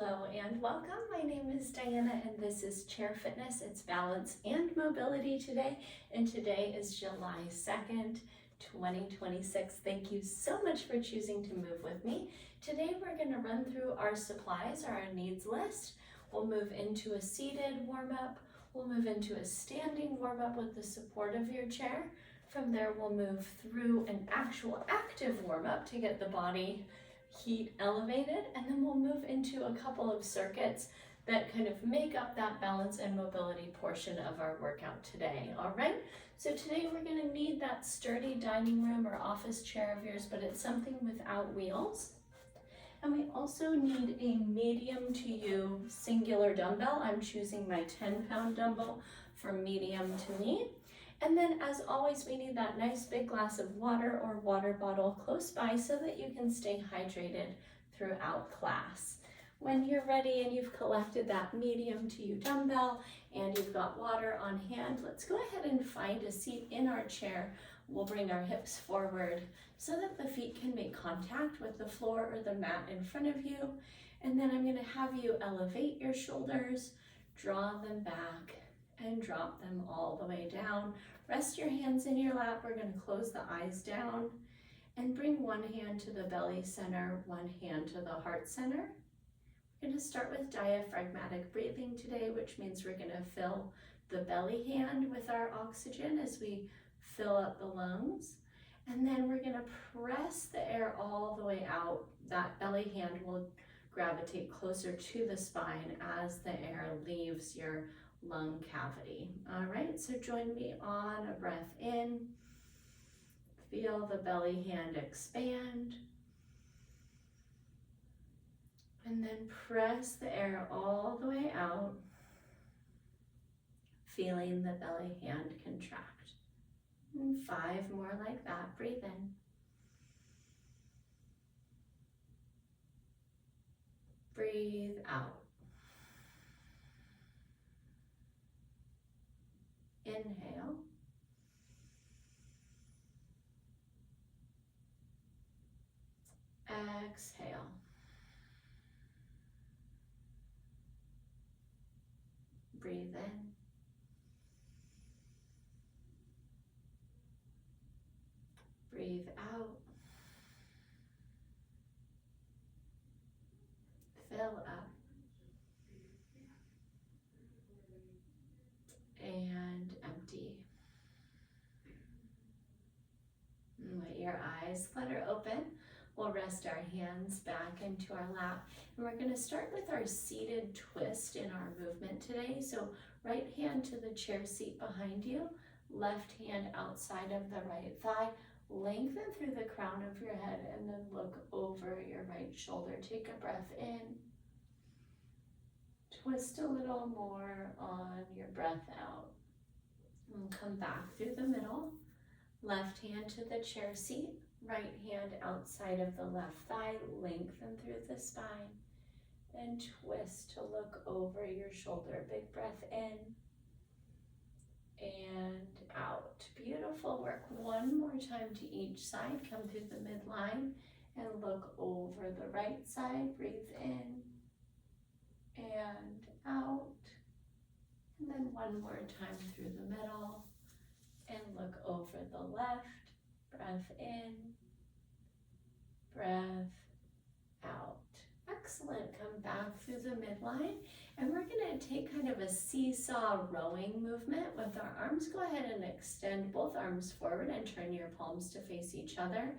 Hello and welcome. My name is Diana and this is Chair Fitness. It's balance and mobility today, and today is July 2nd, 2026. Thank you so much for choosing to move with me. Today we're going to run through our supplies or our needs list. We'll move into a seated warm-up. We'll move into a standing warm-up with the support of your chair. From there we'll move through an actual active warm-up to get the body heat elevated, and then we'll move into a couple of circuits that kind of make up that balance and mobility portion of our workout today. All right, so today we're going to need that sturdy dining room or office chair of yours, but it's something without wheels. And we also need a medium to you singular dumbbell. I'm choosing my 10-pound dumbbell for medium to me. And then as always, we need that nice big glass of water or water bottle close by so that you can stay hydrated throughout class. When you're ready and you've collected that medium to you dumbbell and you've got water on hand, let's go ahead and find a seat in our chair. We'll bring our hips forward so that the feet can make contact with the floor or the mat in front of you. And then I'm going to have you elevate your shoulders, draw them back, and drop them all the way down. Rest your hands in your lap. We're going to close the eyes down and bring one hand to the belly center, one hand to the heart center. We're going to start with diaphragmatic breathing today, which means we're going to fill the belly hand with our oxygen as we fill up the lungs. And then we're going to press the air all the way out. That belly hand will gravitate closer to the spine as the air leaves your lung cavity. All right, so join me on a breath in. Feel the belly hand expand. And then press the air all the way out, feeling the belly hand contract. And 5 more like that. Breathe in. Breathe out. Inhale. Exhale. Breathe in. Breathe out. Fill up. And empty. And let your eyes flutter open. We'll rest our hands back into our lap. And we're going to start with our seated twist in our movement today. So right hand to the chair seat behind you, left hand outside of the right thigh. Lengthen through the crown of your head and then look over your right shoulder. Take a breath in. Twist a little more on your breath out. And come back through the middle. Left hand to the chair seat. Right hand outside of the left thigh. Lengthen through the spine. And twist to look over your shoulder. Big breath in. And out. Beautiful work. One more time to each side. Come through the midline and look over the right side. Breathe in and out. And then one more time through the middle and look over the left. Breath in, breath out. Excellent. Come back through the midline. And we're going to take kind of a seesaw rowing movement with our arms. Go ahead and extend both arms forward and turn your palms to face each other.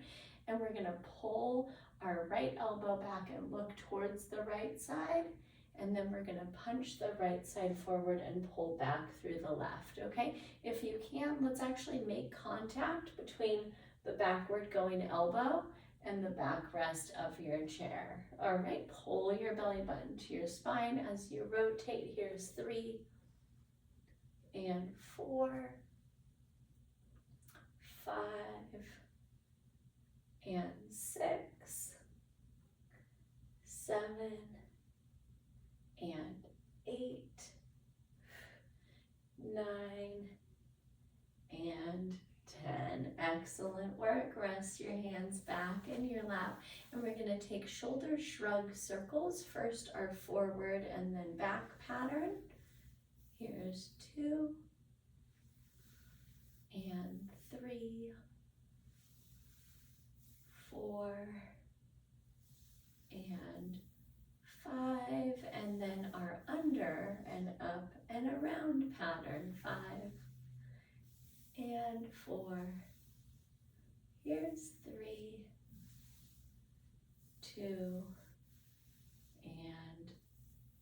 And we're going to pull our right elbow back and look towards the right side. And then we're going to punch the right side forward and pull back through the left, okay? If you can, let's actually make contact between the backward going elbow and the backrest of your chair. All right, pull your belly button to your spine as you rotate. Here's 3 and 4, 5 and 6, 7 and 8, 9 and 10. Excellent. Excellent work. Rest your hands back in your lap. And we're going to take shoulder shrug circles. First our forward and then back pattern. Here's 2 and 3, 4 and 5, and then our under and up and around pattern. 5 and 4. Here's 3, 2 and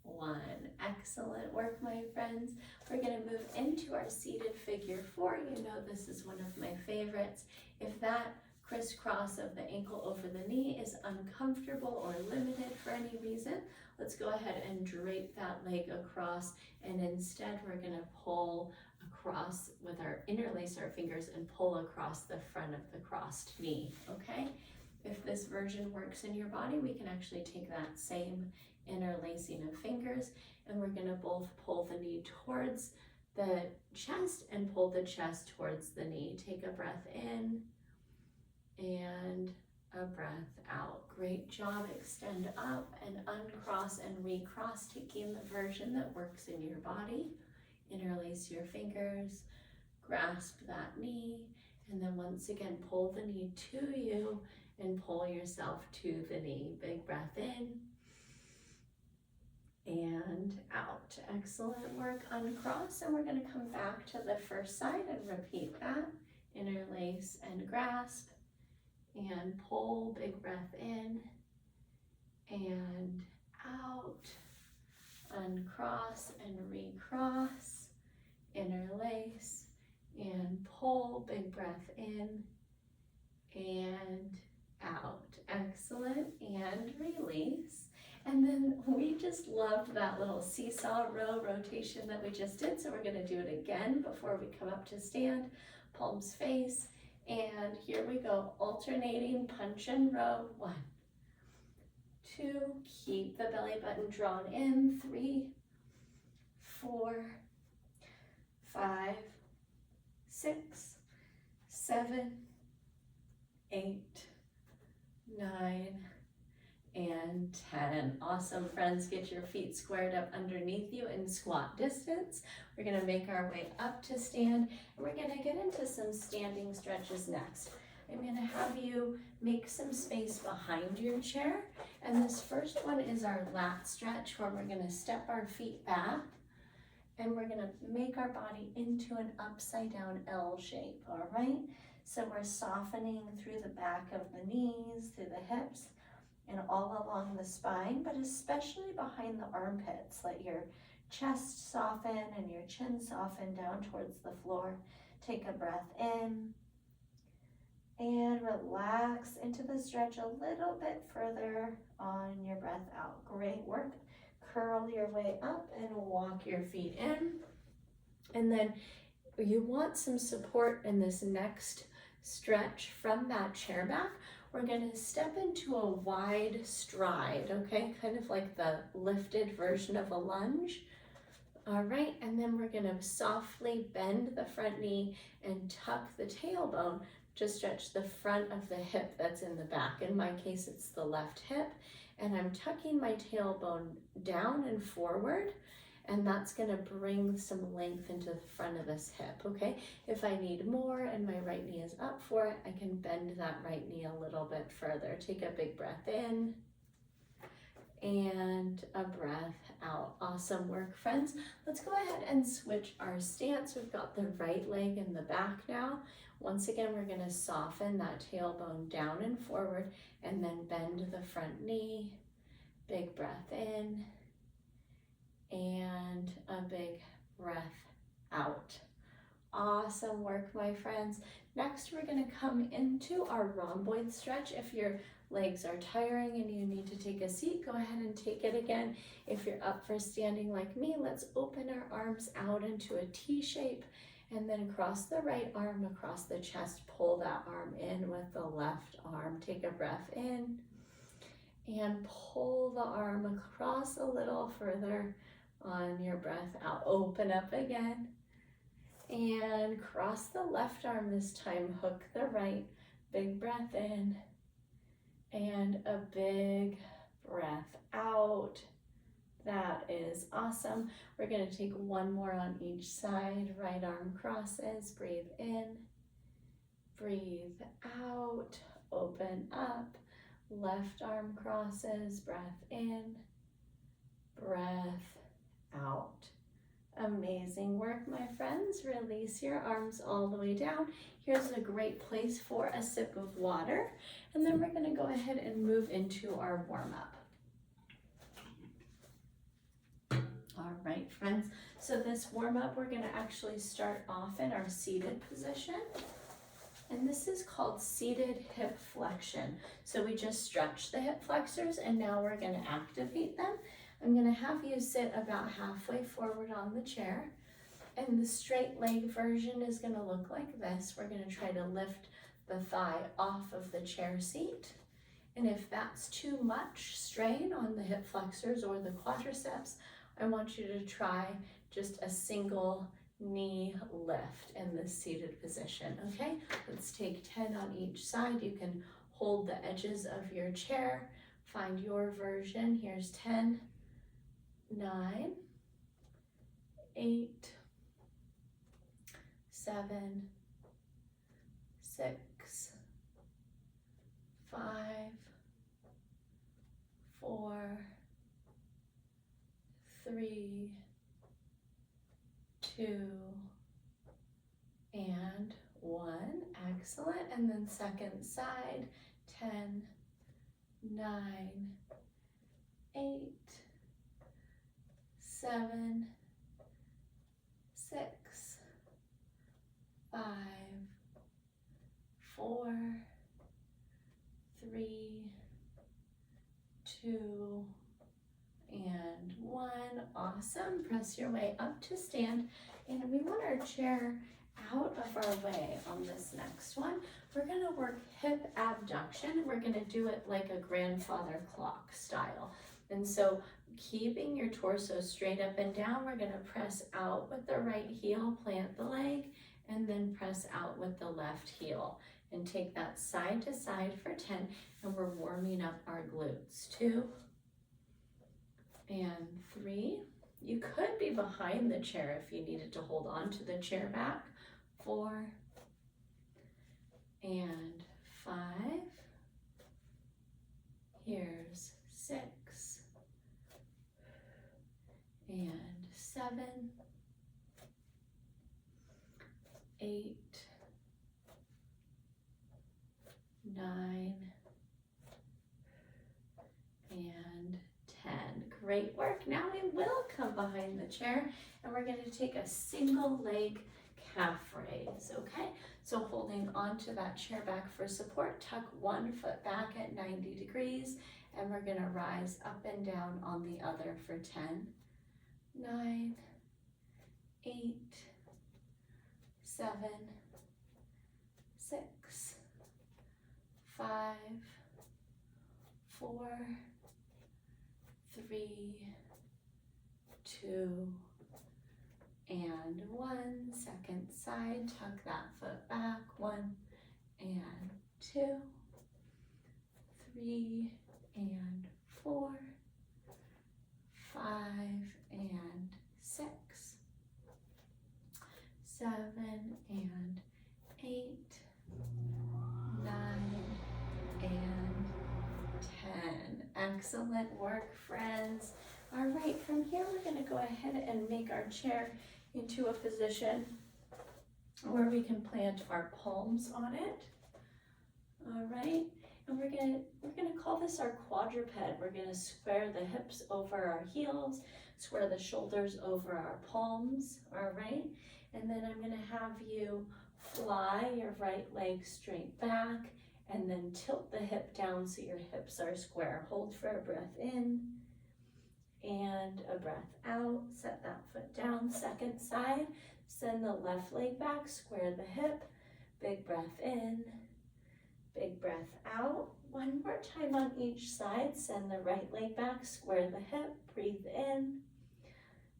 1. Excellent work, my friends. We're going to move into our seated figure 4. You know this is one of my favorites. If that crisscross of the ankle over the knee is uncomfortable or limited for any reason, let's go ahead and drape that leg across, and instead we're going to pull across with our interlace our fingers and pull across the front of the crossed knee, okay? If this version works in your body, we can actually take that same interlacing of fingers, and we're going to both pull the knee towards the chest and pull the chest towards the knee. Take a breath in and a breath out. Great job. Extend up and uncross and recross, taking the version that works in your body. Interlace your fingers, grasp that knee, and then once again pull the knee to you and pull yourself to the knee. Big breath in and out. Excellent work. Uncross, and we're going to come back to the first side and repeat that. Interlace and grasp and pull. Big breath in and out. Uncross and recross. Interlace and pull. Big breath in and out. Excellent. And release. And then we just loved that little seesaw row rotation that we just did, so we're going to do it again before we come up to stand. Palms face, and here we go, alternating punch and row. 1, 2, keep the belly button drawn in. 3, 4, 5, 6, 7, 8, 9, and 10. Awesome, friends. Get your feet squared up underneath you in squat distance. We're going to make our way up to stand, and we're going to get into some standing stretches next. I'm going to have you make some space behind your chair, and this first one is our lat stretch, where we're going to step our feet back and we're going to make our body into an upside down L shape. All right, so we're softening through the back of the knees, through the hips, and all along the spine, but especially behind the armpits. Let your chest soften and your chin soften down towards the floor. Take a breath in and relax into the stretch a little bit further on your breath out. Great work. Curl your way up and walk your feet in. And then you want some support in this next stretch from that chair back. We're going to step into a wide stride, okay? Kind of like the lifted version of a lunge. All right, and then we're going to softly bend the front knee and tuck the tailbone to stretch the front of the hip that's in the back. In my case, it's the left hip, and I'm tucking my tailbone down and forward, and that's going to bring some length into the front of this hip, okay? If I need more and my right knee is up for it, I can bend that right knee a little bit further. Take a big breath in and a breath out. Awesome work, friends. Let's go ahead and switch our stance. We've got the right leg in the back now. Once again, we're going to soften that tailbone down and forward, and then bend the front knee. Big breath in and a big breath out. Awesome work, my friends. Next, we're going to come into our rhomboid stretch. If your legs are tiring and you need to take a seat, go ahead and take it again. If you're up for standing like me, let's open our arms out into a T shape, and then cross the right arm across the chest. Pull that arm in with the left arm. Take a breath in and pull the arm across a little further on your breath out. Open up again And cross the left arm this time, hook the right, big breath in, and a big breath out. That is awesome. We're gonna take one more on each side. Right arm crosses, breathe in, breathe out, open up. Left arm crosses, breath in, breath out. Amazing work, my friends. Release your arms all the way down. Here's a great place for a sip of water. And then we're gonna go ahead and move into our warm-up. All right, friends. So this warm-up, we're gonna actually start off in our seated position. And this is called seated hip flexion. So we just stretch the hip flexors and now we're gonna activate them. I'm gonna have you sit about halfway forward on the chair. And the straight leg version is gonna look like this. We're gonna try to lift the thigh off of the chair seat. And if that's too much strain on the hip flexors or the quadriceps, I want you to try just a single knee lift in this seated position, okay? Let's take 10 on each side. You can hold the edges of your chair, find your version. Here's 10, 9, 8, 7, 6, 5, 4, 3, 2, and 1. Excellent. And then second side, 10, 9, 8, 7, 6, 5, 4, 3, 2, and 1. Awesome. Press your way up to stand. And we want our chair out of our way on this next one. We're going to work hip abduction. We're going to do it like a grandfather clock style. And so keeping your torso straight up and down, we're going to press out with the right heel, plant the leg, and then press out with the left heel. And take that side to side for 10. And we're warming up our glutes. 2, and 3. You could be behind the chair if you needed to hold on to the chair back. 4, and 5. Here's 6, and 7, 8, 9, and 10. Great work. Now we will come behind the chair and we're going to take a single leg calf raise, okay? So holding onto that chair back for support, tuck one foot back at 90 degrees and we're going to rise up and down on the other for 10, 9, 8, 7, 6, 5, 4, 3, 2, and 1. Second side, tuck that foot back. 1 and 2, 3 and 4, 5 and 6, 7 and 8, 9 and 10. Excellent work, friends. All right, from here we're going to go ahead and make our chair into a position where we can plant our palms on it. All right, and we're gonna call this our quadruped. We're gonna square the hips over our heels, square the shoulders over our palms. All right, and then I'm gonna have you fly your right leg straight back and then tilt the hip down so your hips are square. Hold for a breath in and a breath out. Set that foot down. Second side, send the left leg back, square the hip, big breath in, big breath out. One more time on each side, send the right leg back, square the hip, breathe in,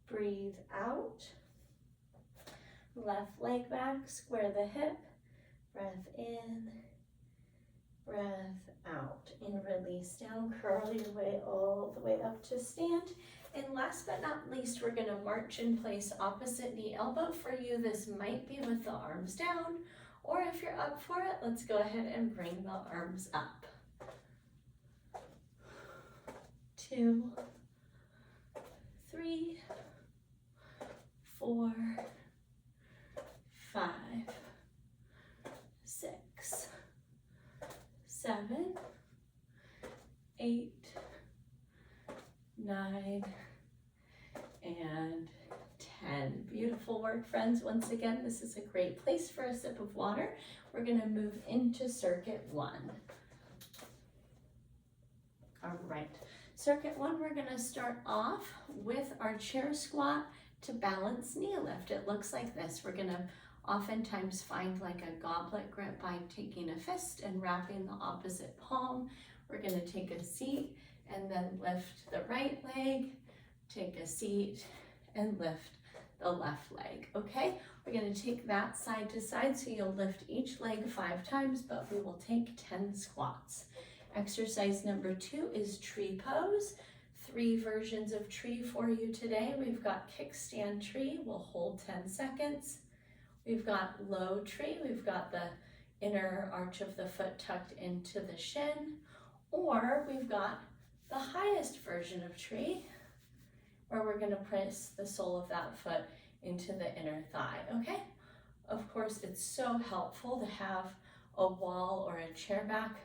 breathe out. Left leg back, square the hip, breath in, breath out, and release down, curl your way all the way up to stand. And last but not least, we're gonna march in place, opposite knee elbow. For you, this might be with the arms down, or if you're up for it, let's go ahead and bring the arms up. 2, 3, 4, 5, 6, 7, 8, 9, and 10. Beautiful work, friends. Once again, this is a great place for a sip of water. We're going to move into circuit 1. All right, circuit 1, we're going to start off with our chair squat to balance knee lift. It looks like this. We're going to oftentimes find like a goblet grip by taking a fist and wrapping the opposite palm. We're going to take a seat and then lift the right leg, take a seat, and lift the left leg, okay? We're going to take that side to side, so you'll lift each leg 5 times, but we will take 10 squats. Exercise number 2 is tree pose. 3 versions of tree for you today. We've got kickstand tree, we'll hold 10 seconds. We've got low tree, we've got the inner arch of the foot tucked into the shin, or we've got the highest version of tree, where we're going to press the sole of that foot into the inner thigh, okay? Of course, it's so helpful to have a wall or a chair back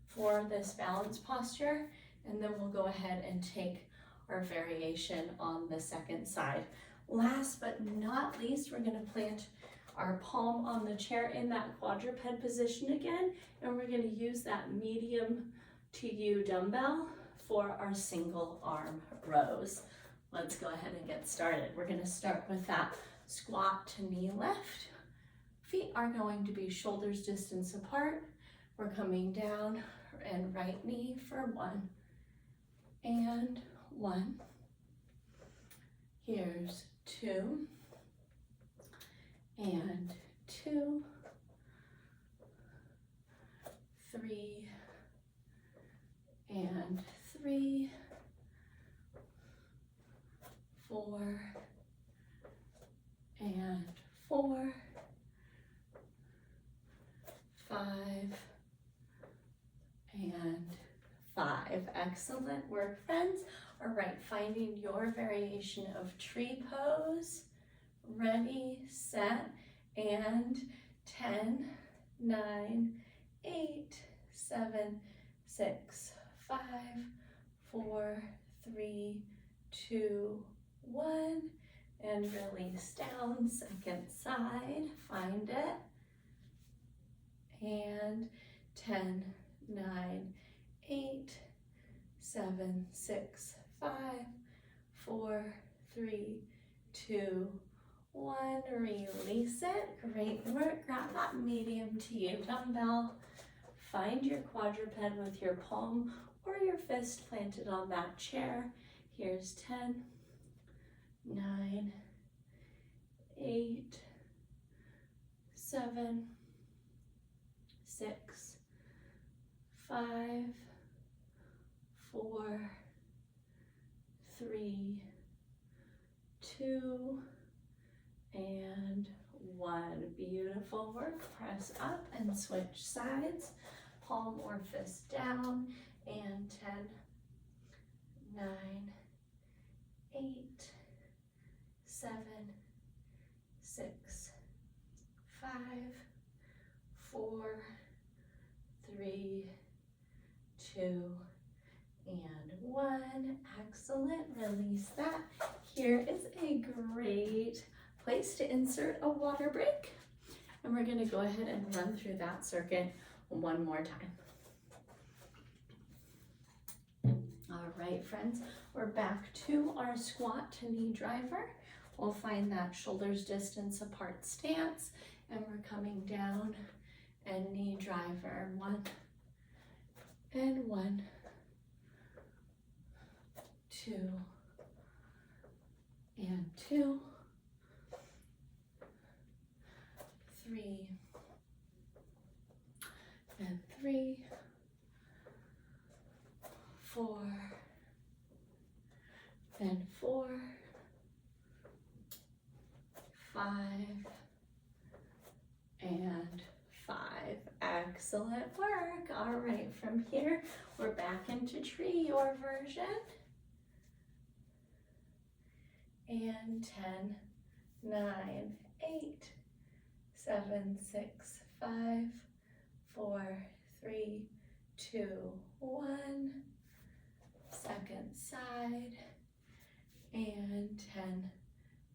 for this balance posture, and then we'll go ahead and take our variation on the second side. Last but not least, we're going to plant our palm on the chair in that quadruped position again, and we're going to use that medium to U dumbbell for our single arm rows. Let's go ahead and get started. We're going to start with that squat to knee lift. Feet are going to be shoulders distance apart. We're coming down and right knee for 1 and 1. Here's 2 and 2, 3 and 3, 4 and 4, 5 and 5. Excellent work, friends. All right, finding your variation of tree pose. Ready, set, and 10, 9, 8, 7, 6, 5, 4, 3, 2, 1, and release down. Second side, find it, and 10, 9, 8, 7, 6, 5, 4, 3, 2, 1, release it. Great work. Grab that medium to U dumbbell. Find your quadruped with your palm or your fist planted on that chair. Here's 10, 9, 8, 7, 6, 5, 4, 3, 2, and 1. Beautiful work. Press up and switch sides. Palm or fist down. And 10, 9, 8, 7, 6, 5, 4, 3, 2, and 1. Excellent. Release that. Here is a great place to insert a water break. And we're going to go ahead and run through that circuit one more time. All right, friends, we're back to our squat to knee driver. We'll find that shoulders distance apart stance, and we're coming down and knee driver. 1 and 1, 2 and 2, 3, 4, and 4, 5, and 5. Excellent work. All right, from here, we're back into tree, your version. And 10, 9, 8, 7, 6, 5, 4, 3, 2, 1. Second side. And 10,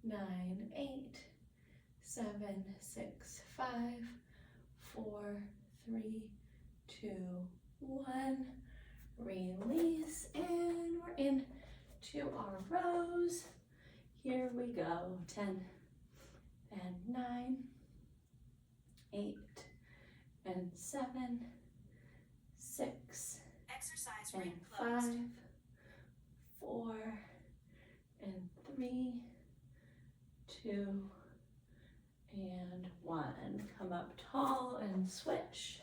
9, 8, 7, 6, 5, 4, 3, 2, 1. Release, and we're in to our rows. Here we go. 10 and 9, 8 and 7, 6 and 5, 4 and 3, 2 and 1. Come up tall and switch.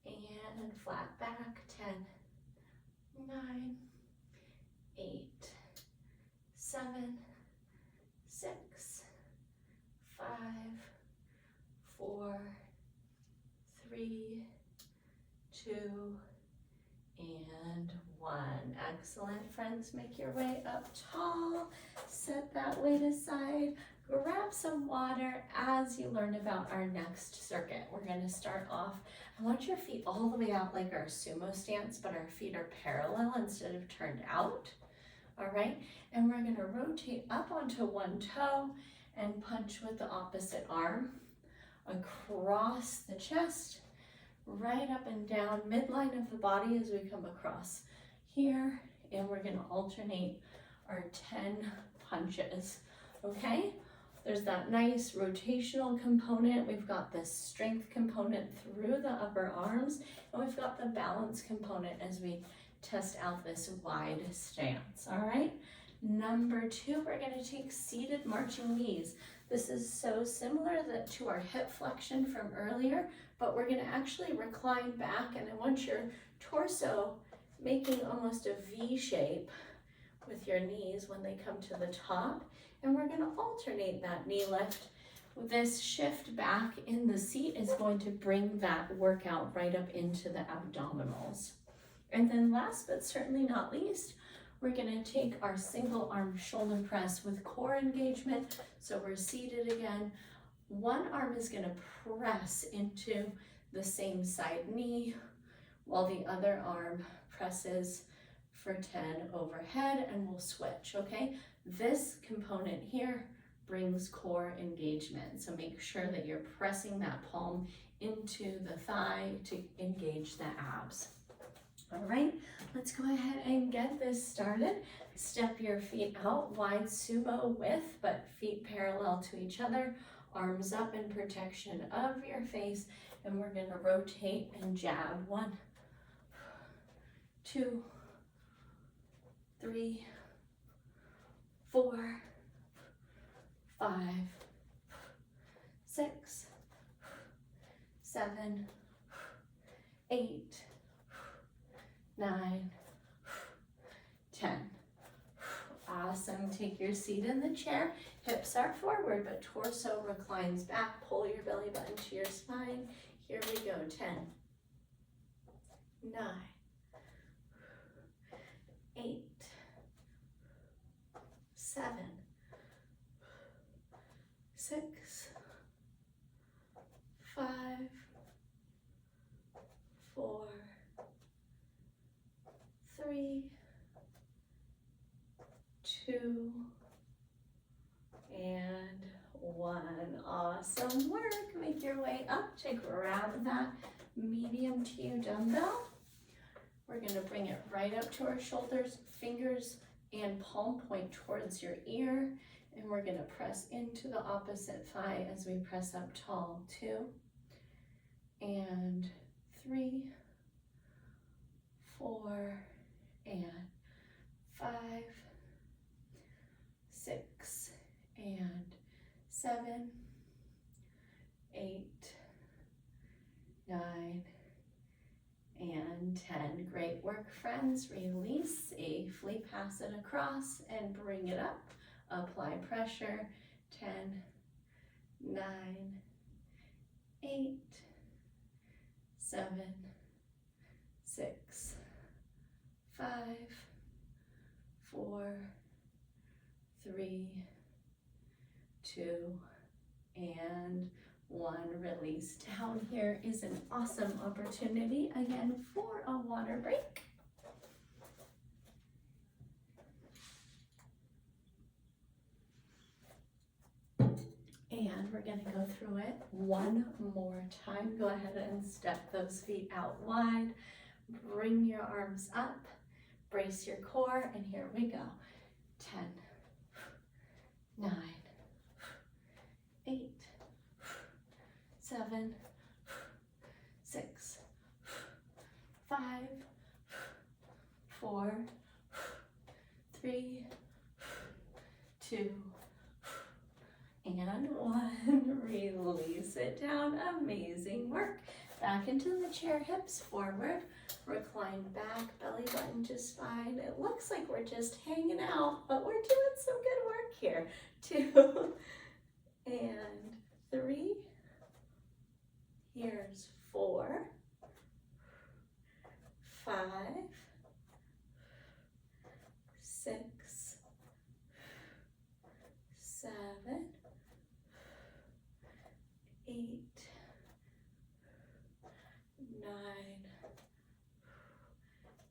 And flat back. 10, 9, 8, 7, 6, 5, 4, 3, 2, and 1. Excellent, friends. Make your way up tall. Set that weight aside. Grab some water as you learn about our next circuit. We're going to start off. I want your feet all the way out like our sumo stance, but our feet are parallel instead of turned out. All right, and we're going to rotate up onto one toe and punch with the opposite arm across the chest, right up and down midline of the body as we come across here, and we're going to alternate our 10 punches. Okay, there's that nice rotational component. We've got this strength component through the upper arms, and we've got the balance component as we test out this wide stance. All right, number 2, we're going to take seated marching knees. This is so similar to our hip flexion from earlier, but we're going to actually recline back, and I want your torso making almost a V shape with your knees when they come to the top, and we're going to alternate that knee lift. This shift back in the seat is going to bring that workout right up into the abdominals. And then last but certainly not least, we're going to take our single arm shoulder press with core engagement. So we're seated again. One arm is going to press into the same side knee while the other arm presses for 10 overhead, and we'll switch, okay? This component here brings core engagement. So make sure that you're pressing that palm into the thigh to engage the abs. All right, let's go ahead and get this started. Step your feet out, wide sumo width, but feet parallel to each other, arms up in protection of your face, and we're gonna rotate and jab. 1, 2, 3, 4, 5, 6, 7, 8, 9, 10. Awesome. Take your seat in the chair. Hips are forward, but torso reclines back. Pull your belly button to your spine. Here we go. 10, 9, 8, 7, 6, 5, 4, 3, 2, and 1. Awesome work. Make your way up to grab that medium to you dumbbell. We're going to bring it right up to our shoulders, fingers and palm point towards your ear, and we're going to press into the opposite thigh as we press up tall. 2 and 3, 4 and 5, 6 and 7, 8, 9, work, friends. Release safely, pass it across and bring it up. Apply pressure. 10, 9, 8, 7, 6, 5, 4, 3, 2, and 1. Release. Down here is an awesome opportunity again for a water break. And we're going to go through it one more time. Go ahead and step those feet out wide. Bring your arms up. Brace your core. And here we go. 10, 9, 8, 7, 6, 5, 4, 3, 2, and 1. Release it down. Amazing work. Back into the chair, hips forward. Recline back, belly button to spine. It looks like we're just hanging out, but we're doing some good work here. 2 and 3. Here's 4, 5, 6, 7, 8, 9,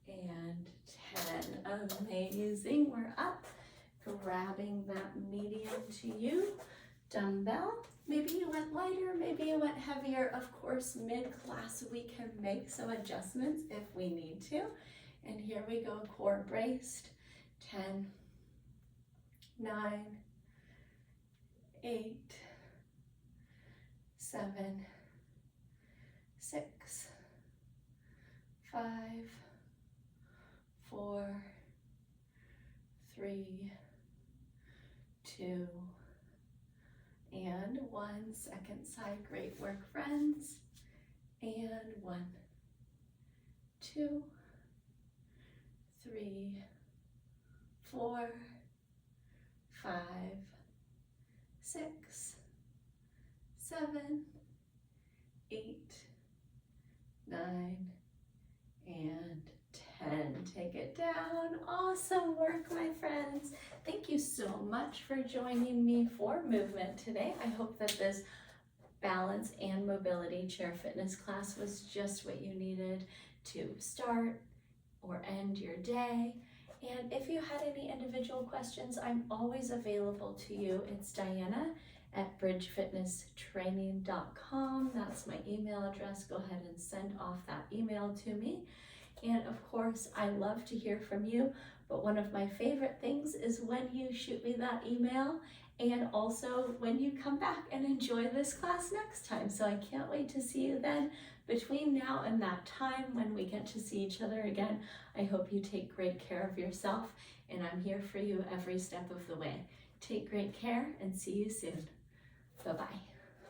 and 10. Amazing. We're up. Grabbing that medium to you. Dumbbell. Maybe you went lighter, maybe you went heavier. Of course, mid-class we can make some adjustments if we need to. And here we go, core braced. 10, 9, 8, 7, 6, 5, 4, 3, 2, and 1. Second side. Great work, friends. And 1, 2, 3, 4, 5, 6, 7, 8, 9, and 10. Take it down. Awesome work, my friends. Thank you so much for joining me for movement today. I hope that this balance and mobility chair fitness class was just what you needed to start or end your day. And if you had any individual questions, I'm always available to you. It's Diana@bridgefitnesstraining.com. That's my email address. Go ahead and send off that email to me. And of course, I love to hear from you, but one of my favorite things is when you shoot me that email and also when you come back and enjoy this class next time. So I can't wait to see you then. Between now and that time when we get to see each other again, I hope you take great care of yourself, and I'm here for you every step of the way. Take great care and see you soon. Bye-bye.